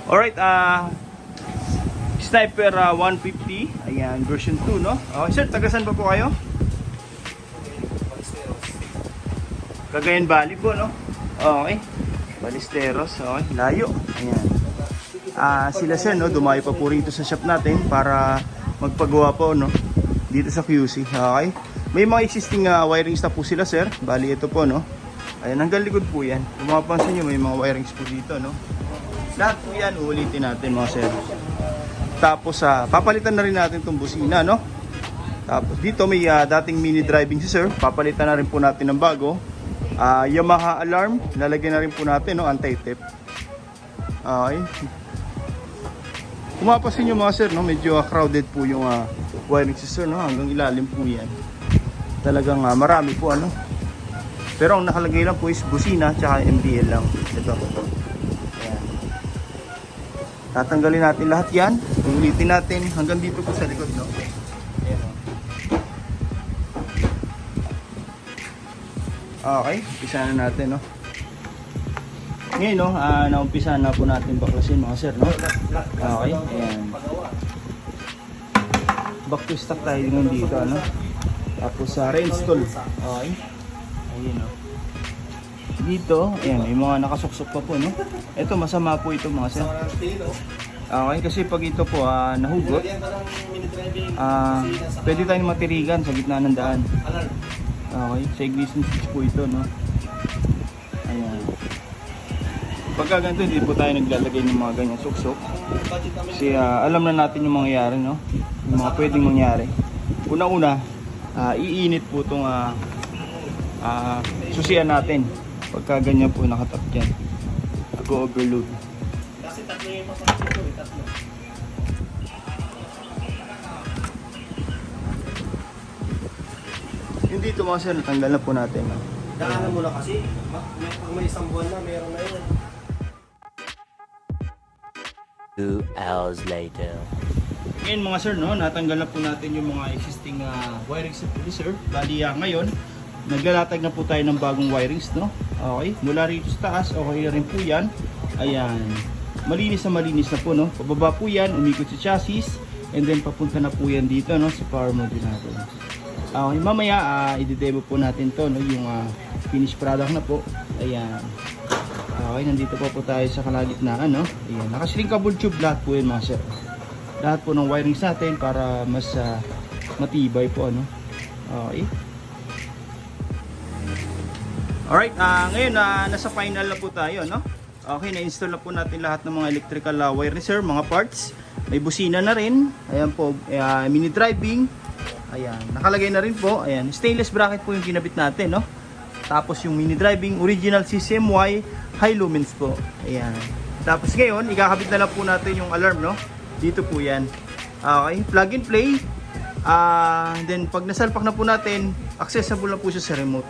Alright, Sniper 150. Ayan, version 2, no? Okay, sir, tagasan ba po kayo? Cagayan Valley po, no? Okay. Balisteros, okay. Layo. Ayan. Sila sir, no? Dumayo pa po rito sa shop natin para magpagawa po, no? Dito sa QC, okay. May mga existing wirings na po sila, sir. Bali, ito po, no? Ayan, hanggang likod po yan. Kung mapapansin nyo, may mga wirings po dito, no? Lahat po yan, uulitin natin, mga sir. Tapos, papalitan na rin natin itong busina, no? Tapos, dito may dating mini driving si sir. Papalitan na rin po natin ng bago. Yamaha alarm, lalagyan na rin po natin, no? Anti-theft. Okay. Kung mapapansin nyo, mga sir, no? Medyo crowded po yung wiring si sir, no? Hanggang ilalim po yan. Talagang marami po, ano? Pero ang nakalagay lang po is busina tsaka MDL lang. Ito. Ayan. Tatanggalin natin lahat yan. Ulitin natin hanggang dito po sa likod, no? Ayan, o. Okay, umpisa na natin, no? Ngayon, no? Naumpisa na po natin baklasin, mga sir, no? Okay, ayan. Back to stock tayo ngayon dito, ano? Tapos reinstall. Okay. Ayun, no? Dito, ayan, may mga nakasuksok pa po, no? Ito, masama po ito, mga sir. Okay, kasi pag ito po nahugot, pwede tayong matirigan sa gitna ng daan. Okay, sa ignition switch po ito, no? Ayan. Pagka ganito, hindi po tayo naglalagay ng mga ganyang suksok. Kasi alam na natin yung mangyayari, no? Yung mga pwedeng mangyari. Una-una, iinit po itong susian natin. Pagka ganyan po nakatap dyan. Nag-overload. Kasi tatlo yung pasok dito, tatlo. Yung dito mga sir, natanggal na po natin. No? Daanan mo na kasi. Pag may isang buwan na, meron na yun. 2 hours later. Ngayon mga sir, no, natanggal na po natin yung mga existing wirings sa sir. Bali ngayon, naglalatag na po tayo ng bagong wirings, no? Okay, mula rito sa taas, okay rin po yan. Ayan, malinis na po, no? Pababa po yan, umikot sa chassis, and then papunta na po yan dito, no, sa power module natin. Okay, mamaya, i-demo po natin to, no, yung finished product na po. Ayan. Okay, nandito po tayo sa kalagitnaan, no? Ayan, naka-shrinkable tube lahat po yun, mga sir. Lahat po ng wirings natin para mas matibay po, ano? Okay. Alright, ngayon nasa final na po tayo, no? Okay, na-install na po natin lahat ng mga electrical wiring, sir, mga parts. May busina na rin. Ayan po, mini driving. Ayan, nakalagay na rin po. Ayan, stainless bracket po yung kinabit natin, no? Tapos yung mini driving, original CCMY, high lumens po. Ayan. Tapos ngayon, ikakabit na lang po natin yung alarm, no? Dito po yan. Okay, plug and play. Then pag nasalpak na po natin, accessible na po siya sa remote.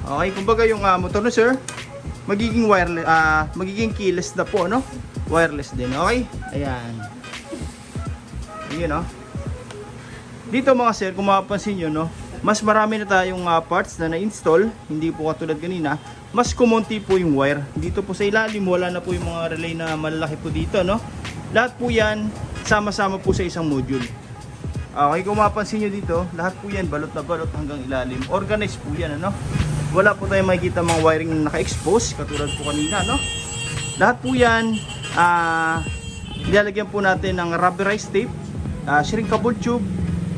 Okay, kumbaga yung motor na sir, magiging wireless, magiging keyless na po, no? Wireless din, okay? Ayan. Ayun, no? Dito mga sir, kung mapapansin nyo, no? Mas marami na tayong parts na na-install. Hindi po katulad kanina. Mas kumonti po yung wire. Dito po sa ilalim, wala na po yung mga relay na malalaki po dito, no? Lahat po yan, sama-sama po sa isang module. Okay, kung mapapansin nyo dito, lahat po yan, balot na balot hanggang ilalim. Organized po yan, ano? Wala po tayong makikita mga wiring na naka-expose, katulad po kanina, no? Lahat po yan, nilalagyan po natin ng rubberized tape, shrinkable tube.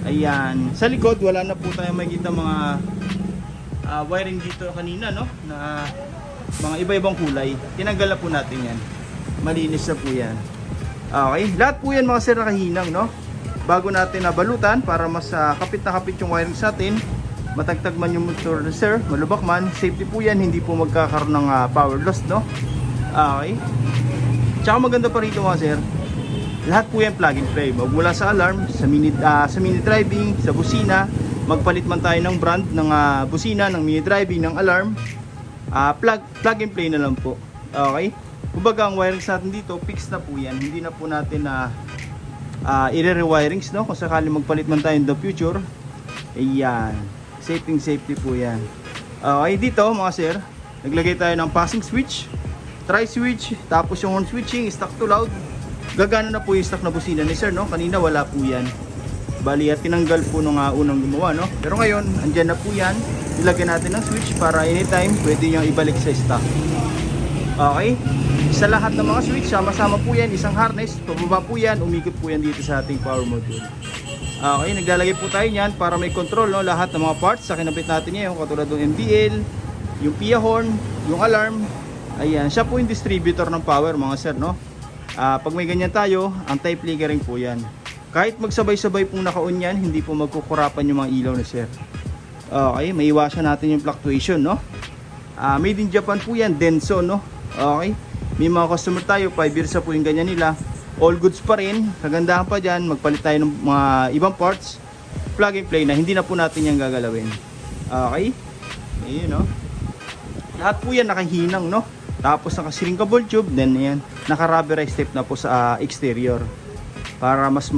Ayan, sa likod, wala na po tayong makikita mga wiring dito kanina, no? Na mga iba-ibang kulay. Tinanggal na po natin yan. Malinis na po yan. Okay, lahat po yan mga sir nakahinang, no? Bago natin nabalutan para mas kapit na kapit yung wiring sa atin. Matagtag man yung motor sir, malubak man, safety po yan, hindi po magkakaroon ng power loss, no? Okay. Tsaka maganda pa rito mga sir, lahat po yan plug and play. Magmula sa alarm, sa mini driving, sa busina, magpalit man tayo ng brand ng busina, ng mini driving, ng alarm, plug and play na lang po. Okay. Kumbaga ang wirings natin dito, fix na po yan. Hindi na po natin i-rewirings, no? Kung sakali magpalit man tayo in the future. Ayan. Safety po yan. Okay, dito mga sir, naglagay tayo ng passing switch. tri-switch, tapos yung horn switching, stock to loud. Gagana na po yung stock na busina ni sir, no? Kanina wala po yan. Bali, tinanggal po nung unang gumawa, no? Pero ngayon, andyan na po yan. Ilagyan natin ng switch para anytime pwede nyo ibalik sa stock. Okay? Sa lahat ng mga switch, sama-sama po yan, isang harness. Pababa po yan, umikot po yan dito sa ating power module. Okay, naglalagay po tayo niyan para may control, no? Lahat ng mga parts sa kinabit natin ngayon, katulad ng MBL, yung PIA horn, yung alarm. Ayan, siya po yung distributor ng power, mga sir, no? Pag may ganyan tayo, anti-flickering po yan. Kahit magsabay-sabay pong naka-on yan, hindi po magkukurapan yung mga ilaw na sir. Okay, may iwasan natin yung fluctuation, no? Made in Japan po yan, Denso, no? Okay, may mga customer tayo, 5 years na po yung ganyan nila. All goods pa rin, kagandahan pa dyan, magpalit tayo ng mga ibang parts, plug and play na, hindi na po natin yan gagalawin. Okay, ayun, no? Lahat po yan nakahinang, no? Tapos naka-shrinkable tube, then ayan, naka-rubberized tape na po sa exterior. Para mas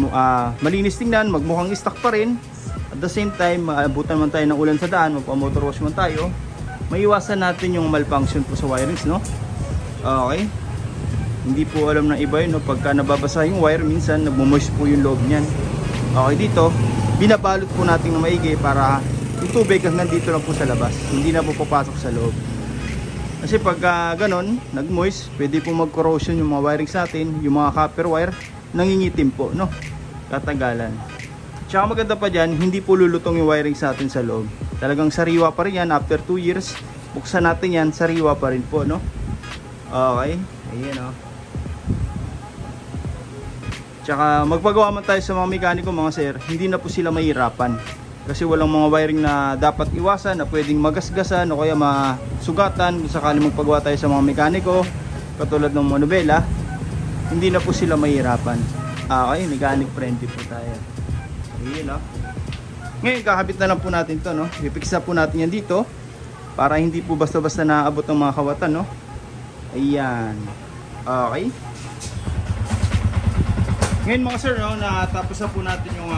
malinis tingnan, magmukhang stock pa rin. At the same time, maabutan man tayo ng ulan sa daan, magpa-motor wash man tayo, maiwasan natin yung malfunction po sa wirings, no? Okay. Hindi po alam ng iba yun, no? Pagka nababasa yung wire, minsan nagmo-moist po yung loob niyan. Okay, dito, binabalot po natin ng maigi para yung tubig hanggang dito lang po sa labas. Hindi na po papasok sa loob. Kasi pag ganon, nag-moist, pwede po mag-corrosion yung mga wirings natin, yung mga copper wire, nangingitim po, no? Katagalan. Tsaka maganda pa dyan, hindi po lulutong yung wirings natin sa loob. Talagang sariwa pa rin yan, after 2 years, buksan natin yan, sariwa pa rin po, no? Okay, ayan, no? Tsaka magpagawa man tayo sa mga mekaniko, mga sir, hindi na po sila mahirapan. Kasi walang mga wiring na dapat iwasan, na pwedeng magasgasan o kaya masugatan kung sakali magpagawa tayo sa mga mekaniko, katulad ng Monobela, hindi na po sila mahirapan. Okay, mechanic friendly po tayo. Ayun, no? Ngayon, kakabit na lang po natin to, no? I-fix na po natin yan dito para hindi po basta-basta naabot ng mga kawatan, no? Ayan. Okay. Ngayon, mga sir, no, natapos na po natin yung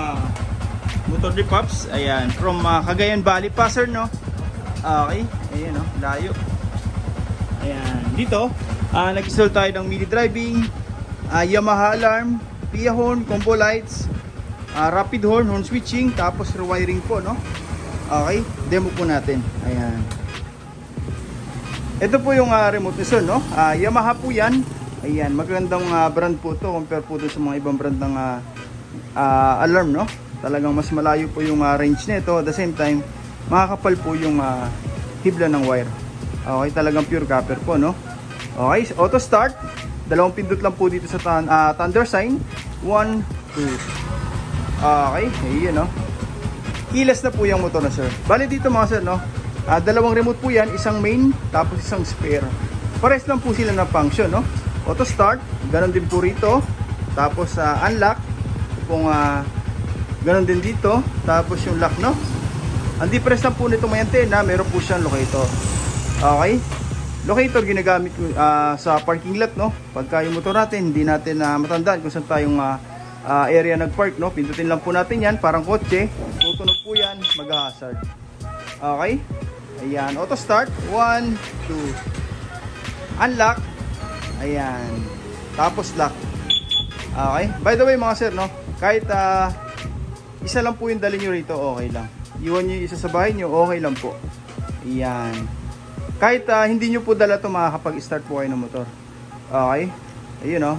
motor lipops. Ayan, from Cagayan Valley pa, sir, no? Okay, ayan, no, layo. Ayan, dito nag-install tayo ng mini driving, Yamaha alarm, PIA horn, combo lights, rapid horn, horn switching, tapos rewiring po, no? Okay, demo po natin. Ayan. Ito po yung remote ni sir, no? Yamaha po yan. Ayan, magandang brand po to compare po sa mga ibang brand ng alarm, no? Talagang mas malayo po yung range nito. At the same time, makakapal po yung hibla ng wire. Okay, talagang pure copper po, no? Okay, auto start. Dalawang pindot lang po dito sa thunder sign. 1, 2. Okay, ayan, no? Keyless na po yung motor na sir. Bali dito mga sir, no? Dalawang remote po yan, isang main, tapos isang spare. Pares lang po sila ng function, no? Auto start, ganun din po rito. Tapos unlock, kung ganun din dito. Tapos yung lock, no? Ang difference lang po nito may antena, meron po siyang locator. Okay? Locator ginagamit sa parking lot, no? Pagka yung motor natin, hindi natin matandaan kung saan tayong area nagpark, no? Pindutin lang po natin yan, parang kotse. Tutunog po yan, mag-hazard. Okay? Ayan, auto start. 1, 2. Unlock. Ayan. Tapos lock. Okay? By the way mga sir, no? Kahit isa lang po yung dali nyo rito, okay lang. Iwan nyo yung isa sa bahay nyo, okay lang po. Ayan. Kahit hindi nyo po dala ito, makakapag-start po kayo ng motor. Okay? Ayun, no?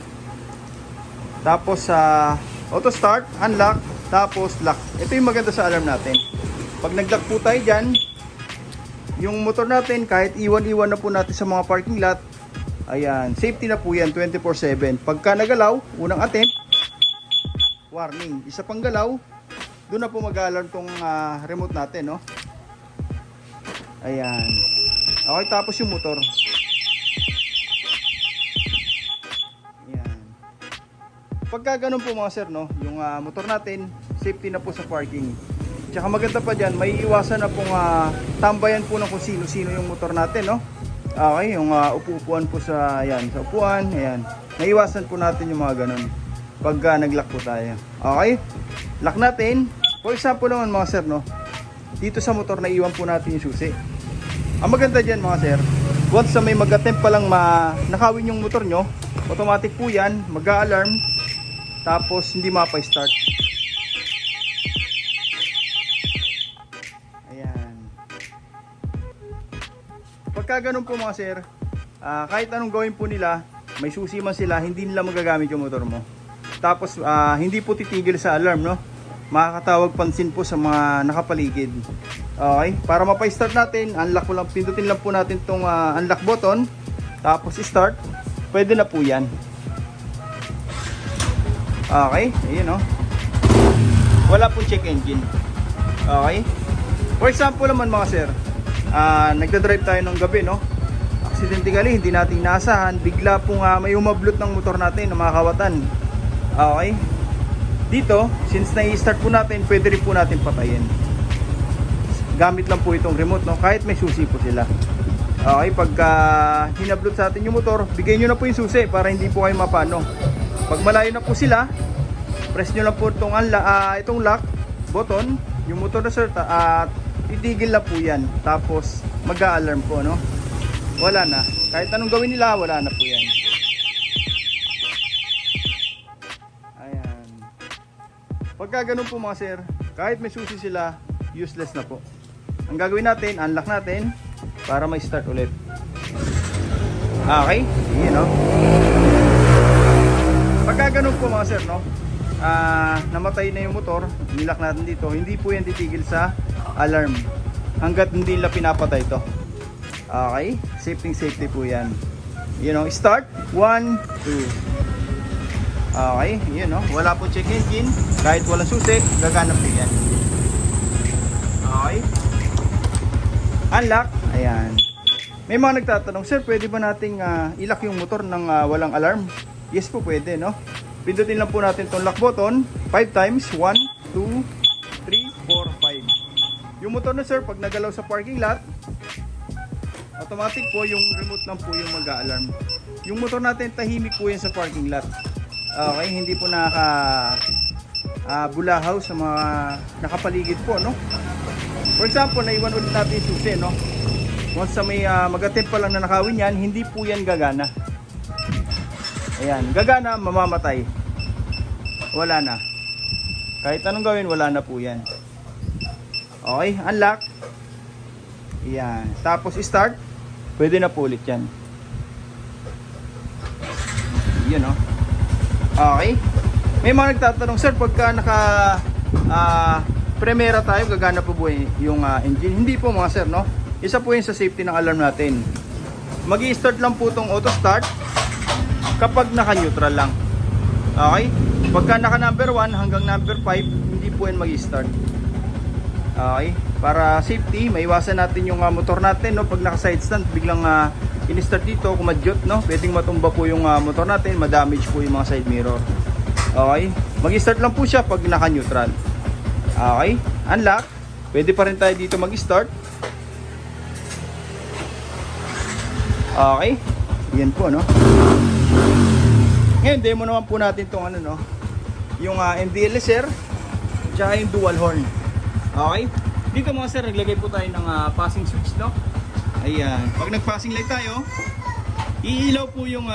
Tapos auto start, unlock, tapos lock. Ito yung maganda sa alarm natin. Pag nag-lock po tayo dyan, yung motor natin, kahit iwan-iwan na po natin sa mga parking lot, ayan, safety na po yan 24/7. Pagka nagalaw, unang attempt, warning. Isa pang galaw, doon na po mag-alarm tong remote natin, no? Ayan. Okay, tapos yung motor. Ayan. Pagka ganun po mga sir, no? Yung motor natin, safety na po sa parking. Tsaka maganda pa dyan, may iwasan na pong tambayan po ng kung sino-sino yung motor natin, no? Okay, yung upuan po sa, ayan, sa upuan, ayan. Naiwasan po natin yung mga ganun pagka nag-lock po tayo. Okay, lock natin. For example naman mga sir, no? Dito sa motor, naiwan po natin yung susi. Ang maganda dyan mga sir, once sa may mag-attempt pa lang nakawin yung motor nyo, automatic po yan, mag-a-alarm, tapos hindi mapa-start. Ayan. Pagka ganun po mga sir, kahit anong gawin po nila, may susi man sila, hindi nila magagamit yung motor mo. Tapos hindi po titigil sa alarm, no? Makakatawag pansin po sa mga nakapaligid. Okay, para mapa-start natin, unlock lang, pindutin lang po natin tong unlock button, tapos start, pwede na po yan. Okay, ayun, no? Wala pong check engine. Okay, for example naman mga sir, nagdadrive tayo ng gabi, no? Accidentally, hindi natin inasahan, bigla pong may umablot ng motor natin na makakawatan. Okay, dito, since na-i-start po natin, pwede rin po natin patayin. Gamit lang po itong remote, no? Kahit may susi po sila. Okay, pagka hinablot sa atin yung motor, bigay nyo na po yung susi para hindi po kayo mapano. Pag malayo na po sila, press nyo lang po itong lock button, yung motor na sir, at titigil na po yan. Tapos mag-a-alarm po, no? Wala na. Kahit anong gawin nila, wala na po yan. Ayan. Pagka ganun po mga sir, kahit may susi sila, useless na po. Ang gagawin natin, unlock natin para may start ulit. Okay, yun, no? Pagka ganun po mga sir, no? Namatay na yung motor, nilock natin dito, hindi po yan titigil sa alarm hanggat hindi nila pinapatay ito. Okay, safety po yan. You know, start 1, 2. Okay, yun, no? Wala po check engine, kahit walang susi, gagana po yan. Okay, unlock. Ayan. May mga nagtatanong, sir, pwede ba nating ilock yung motor ng walang alarm? Yes po, pwede, no? Pindutin lang po natin itong lock button 5 times. 1, 2, 3, 4, 5. Yung motor na sir, pag nagalaw sa parking lot, automatic po yung remote lang po yung mag-a-alarm. Yung motor natin, tahimik po yan sa parking lot. Okay, hindi po bulahaw sa mga nakapaligid po, no? For example, naiwan ulit natin yung susi, no? Once sa may mag-attempt pa lang na nakawin yan, hindi po yan gagana. Ayan, gagana, mamamatay. Wala na. Kahit anong gawin, wala na po yan. Okay, unlock. Ayan, tapos start. Pwede na po ulit yan. Yun, no? Okay. May mga nagtatanong, sir, pagka Primera tayo, gagana po po yung engine. Hindi po mga sir, no? Isa po yun sa safety ng alarm natin. Mag-i-start lang po itong auto start kapag naka-neutral lang. Okay? Pagka naka number 1 hanggang number 5, hindi po yan mag-i-start. Okay? Para safety, maiwasan natin yung motor natin, no? Pag naka-side stand, biglang in-start dito, kumadyot, no? Pwedeng matumba po yung motor natin, ma-damage po yung mga side mirror. Okay? Mag-i-start lang po siya pag naka-neutral. Okay, unlock. Pwede pa rin tayo dito mag-start. Okay, yan po, no? Ngayon, demo naman po natin itong no? Yung MDL sir, tsaka yung dual horn. Okay, dito mga sir, naglagay po tayo ng passing switch, no? Ayan, pag nag-passing light tayo, iilaw po yung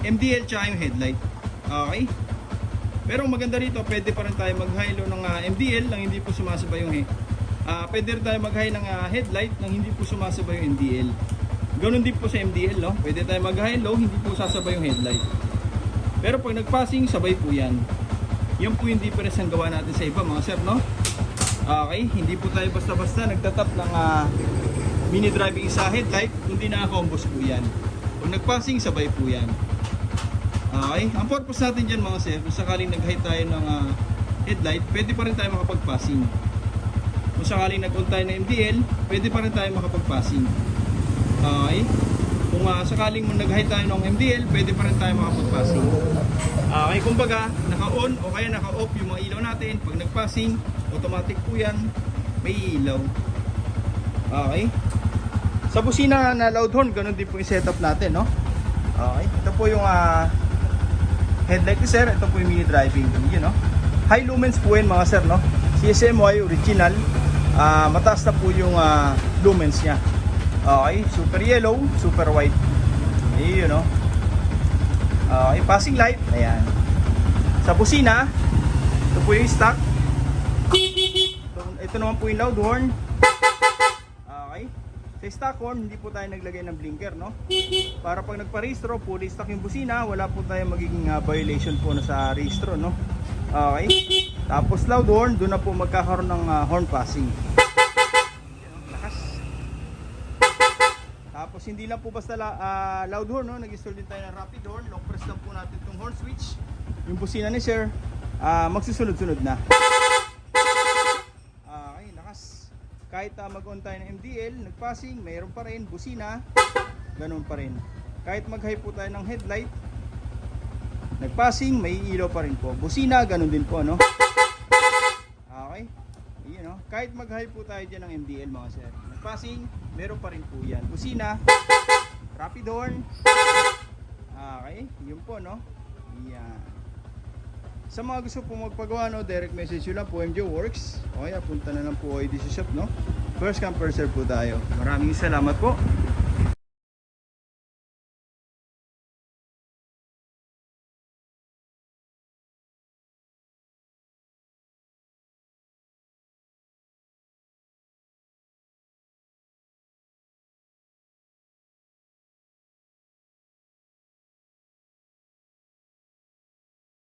MDL tsaka yung headlight. Okay. Pero maganda rito, pwede pa rin tayo mag-high low ng MDL nang hindi po sumasabay yung pwede rin tayo mag-high ng headlight nang hindi po sumasabay yung MDL. Ganun din po sa MDL, no? Pwede tayo mag-high low, hindi po sasabay yung headlight. Pero pag nag-passing, sabay po yan. Yan po yung difference ang gawa natin sa iba, mga sir, no? Okay, hindi po tayo basta-basta nagtatap ng mini driving sa headlight, hindi naka-combos po yan. Pag nag-passing, sabay po yan. Okay, ang purpose natin dyan mga sir, kung sakaling nag-high tayo ng headlight, pwede pa rin tayo makapag-passing. Kung sakaling nag-on tayo ng MDL, pwede pa rin tayo makapag-passing. Okay, kung sakaling nag-high tayo ng MDL, pwede pa rin tayo makapag-passing. Okay, kumbaga, naka-on o kaya naka-off yung mga ilaw natin. Pag nag-passing, automatic po yan, may ilaw. Okay, sa busina na loud horn, ganun din po yung setup natin, no? Okay, ito po yung headlight ni sir, ito po yung mini driving, yun, no? High lumens po yun mga sir, no? CSMY original, mataas na po yung lumens nya. Okay, super yellow, super white. Ayun, no? Okay, passing light. Ayan. Sa busina, ito po yung stock. Ito naman po yung loud horn. Okay. Sa stock horn, hindi po tayo naglagay ng blinker, no? Para pag nagpa-rehistro, fully stock yung busina, wala po tayo magiging violation po na sa rehistro, no? Okay. Tapos loud horn, doon na po magkakaroon ng horn passing. Lakas. Tapos hindi lang po basta loud horn, no? Nag-install din tayo ng rapid horn. Long press lang po natin itong horn switch. Yung busina ni sir, magsusunod-sunod na. Okay, lakas. Kahit mag-on tayo ng MDL, nag-passing, mayroon pa rin. Busina, ganun pa rin. Kahit mag-high po tayo ng headlight, nag-passing, may ilaw pa rin po. Busina, ganun din po, no? Okay. Ayan, no? Kahit mag-high po tayo dyan ng MDL, mga sir. Nag-passing, meron pa rin po yan. Busina, rapid horn. Okay, yun po, no? Yan. Sa mga gusto po magpagawa, no, direct message nyo lang po, MJ Works. O kaya punta na lang po kayo dito sa shop, no? First come, first serve po tayo. Maraming salamat po.